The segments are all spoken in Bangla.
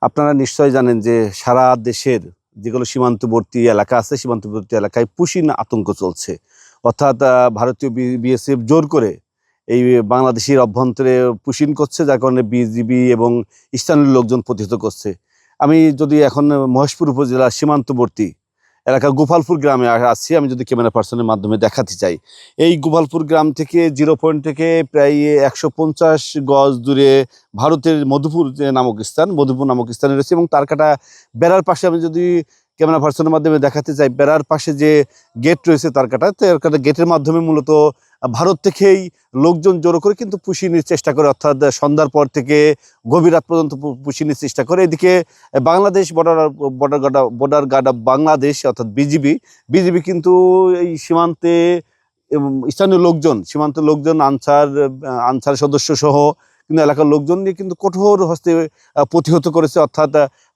আপনারা নিশ্চয়ই জানেন যে সারা দেশের যেগুলো সীমান্তবর্তী এলাকা আছে সীমান্তবর্তী এলাকায় পুশিন আতঙ্ক চলছে। অর্থাৎ ভারতীয় বিএসএফ জোর করে এই বাংলাদেশের অভ্যন্তরে পুশিন করছে, যার কারণে বিজিবি এবং স্থানীয় লোকজন প্রতিহত করছে। আমি যদি এখন মহেশপুর উপজেলার সীমান্তবর্তী এলাকা গোপালপুর গ্রামে আসছি, আমি যদি ক্যামেরা পার্সনের মাধ্যমে দেখাতে চাই, এই গোপালপুর গ্রাম থেকে 0 পয়েন্ট থেকে প্রায় 150 গজ দূরে ভারতের মধুপুর নামক স্থানে রয়েছে। এবং তারকাটা বেড়ার পাশে আমি যদি ক্যামেরা পার্সনের মাধ্যমে দেখাতে চাই, বেড়ার পাশে যে গেট রয়েছে তারকাটা গেটের মাধ্যমে মূলত ভারত থেকেই লোকজন জড়ো করে কিন্তু পুষিয়ে চেষ্টা করে, অর্থাৎ সন্ধ্যার পর থেকে গভীর রাত পর্যন্ত পুষিয়ে চেষ্টা করে। এদিকে Bangladesh border guard of Bangladesh অর্থাৎ বিজিবি কিন্তু এই সীমান্তে সীমান্তের লোকজন আনসার সদস্য সহ কিন্তু এলাকার লোকজন নিয়ে কিন্তু কঠোর হস্তে প্রতিহত করেছে। অর্থাৎ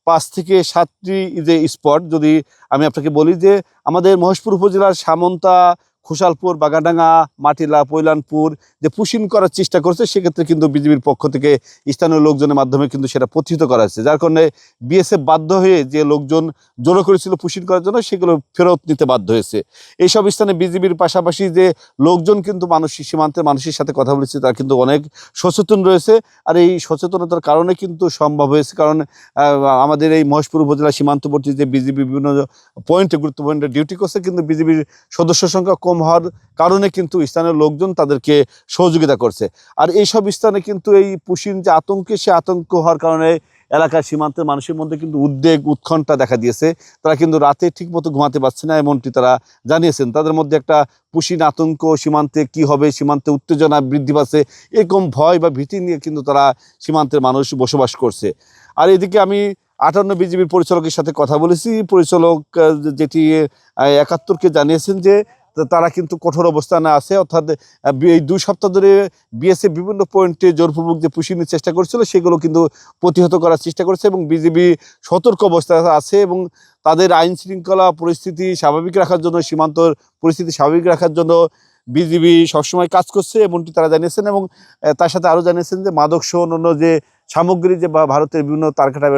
5 থেকে 7টি যে স্পট যদি আমি আপনাকে বলি, যে আমাদের মহেশপুর উপজেলার সামন্তা, খোসালপুর, বাগাডাঙ্গা, মাটিলা, পৈলানপুর যে পুশিন করার চেষ্টা করছে, সেক্ষেত্রে কিন্তু বিজিবির পক্ষ থেকে স্থানীয় লোকজনের মাধ্যমে কিন্তু সেটা প্রতিহত করা হয়েছে। যার কারণে বিএসএফ বাধ্য হয়ে যে লোকজন জড়ো করেছিল পুশিন করার জন্য, সেগুলো ফেরত নিতে বাধ্য হয়েছে। এইসব স্থানে বিজিবির পাশাপাশি যে লোকজন কিন্তু সীমান্তের মানুষের সাথে কথা বলেছে, তারা কিন্তু অনেক সচেতন রয়েছে। আর এই সচেতনতার কারণে কিন্তু সম্ভব হয়েছে, কারণ আমাদের এই মহেশপুর উপজেলা সীমান্তবর্তী যে বিজিবি বিভিন্ন গুরুত্ব পয়েন্টে ডিউটি করছে, কিন্তু বিজিবির সদস্য সংখ্যা কম হওয়ার কারণে কিন্তু স্থানীয় লোকজন তাদেরকে সহযোগিতা করছে। আর এইসব স্থানে কিন্তু এই পুশিন যে সে আতঙ্ক হওয়ার কারণে এলাকার সীমান্তের মানুষের মধ্যে কিন্তু উদ্বেগ, উৎকণ্ঠা দেখা দিয়েছে। তারা কিন্তু রাতে ঠিকমতো ঘুমাতে পারছে না, এমনটি তারা জানিয়েছেন। তাদের মধ্যে একটা পুশিন আতঙ্ক, সীমান্তে কি হবে, সীমান্তে উত্তেজনা বৃদ্ধি পাচ্ছে, এরকম ভয় বা ভীতি নিয়ে কিন্তু তারা সীমান্তের মানুষ বসবাস করছে। আর এদিকে আমি 58 বিজিবির পরিচালকের সাথে কথা বলেছি। পরিচালক যেটি 71কে জানিয়েছেন যে তারা কিন্তু কঠোর অবস্থানে আছে, অর্থাৎ এই 2 সপ্তাহ ধরে বিএসএফ বিভিন্ন পয়েন্টে জোরপূর্বক যে পুশিনের চেষ্টা করছিল, সেগুলো কিন্তু প্রতিহত করার চেষ্টা করছে এবং বিজিবি সতর্ক অবস্থায় আছে এবং তাদের আইন শৃঙ্খলা পরিস্থিতি স্বাভাবিক রাখার জন্য, সীমান্তর পরিস্থিতি স্বাভাবিক রাখার জন্য বিজিবি সবসময় কাজ করছে, এমনটি তারা জানিয়েছেন। এবং তার সাথে আরও জানিয়েছেন যে মাদকসহ অন্যান্য যে সামগ্রী যে ভারতের বিভিন্ন তারকাটা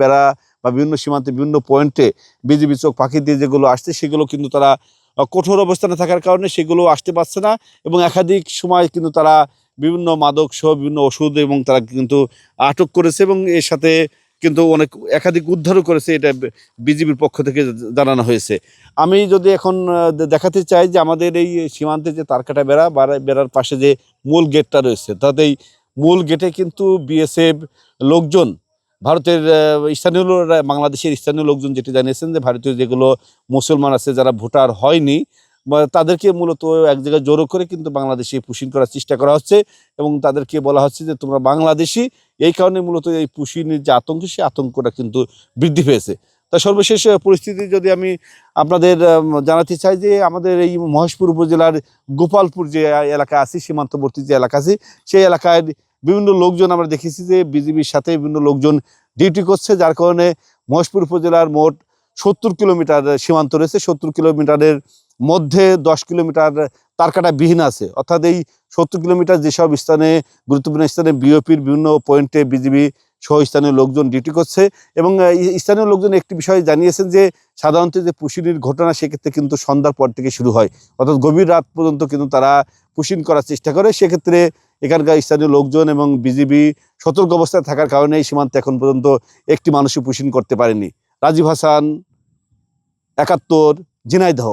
বেড়া বা বিভিন্ন সীমান্তে বিভিন্ন পয়েন্টে বিজিবি চোখ পাখি দিয়ে যেগুলো আসছে, সেগুলো কিন্তু তারা কঠোর অবস্থানে থাকার কারণে সেগুলো আসতে পারছে না। এবং একাধিক সময় কিন্তু তারা বিভিন্ন মাদক সহ বিভিন্ন ওষুধ এবং তারা কিন্তু আটক করেছে এবং এর সাথে কিন্তু একাধিক উদ্ধারও করেছে, এটা বিজিবির পক্ষ থেকে জানানো হয়েছে। আমি যদি এখন দেখাতে চাই যে আমাদের এই সীমান্তে যে তারকাটা বেড়ার পাশে যে মূল গেটটা রয়েছে, তাতে এই মূল গেটে কিন্তু বিএসএফ লোকজন, ভারতের বাংলাদেশের স্থানীয় লোকজন যেটি জানিয়েছেন যে ভারতীয় যেগুলো মুসলমান আছে যারা ভোটার হয়নি, তাদেরকে মূলত এক জায়গায় জড়ো করে কিন্তু বাংলাদেশে পুশিন করার চেষ্টা করা হচ্ছে এবং তাদেরকে বলা হচ্ছে যে তোমরা বাংলাদেশি। এই কারণে মূলত এই পুশিনের যে আতঙ্ক, সেই আতঙ্কটা কিন্তু বৃদ্ধি পেয়েছে। তা সর্বশেষ পরিস্থিতি যদি আমি আপনাদের জানাতে চাই যে আমাদের এই মহেশপুর উপজেলার গোপালপুর যে এলাকা আছে, সীমান্তবর্তী যে এলাকা আছে, সেই এলাকায় বিভিন্ন লোকজন আমরা দেখেছি যে বিজিবির সাথে বিভিন্ন লোকজন ডিউটি করছে, যার কারণে মহেশপুর উপজেলার মোট 70 কিলোমিটার সীমান্ত রয়েছে। 70 কিলোমিটারের মধ্যে 10 কিলোমিটার তারকাটা বিহীন আছে। অর্থাৎ এই 70 কিলোমিটার যেসব স্থানে গুরুত্বপূর্ণ স্থানে বিওপির বিভিন্ন পয়েন্টে বিজিবি সহ স্থানীয় লোকজন ডিউটি করছে। এবং স্থানীয় লোকজন একটি বিষয় জানিয়েছেন যে সাধারণত যে পুশিনের ঘটনা, সেক্ষেত্রে কিন্তু সন্ধ্যার পর থেকে শুরু হয়, অর্থাৎ গভীর রাত পর্যন্ত কিন্তু তারা পুশিন করার চেষ্টা করে। সেক্ষেত্রে এখানকার স্থানীয় লোকজন এবং বিজিবি সতর্ক অবস্থায় থাকার কারণে এই সীমান্তে এখন পর্যন্ত একটি মানুষও পুশিন করতে পারেনি। রাজীব হাসান, 71, ঝিনাইদহ।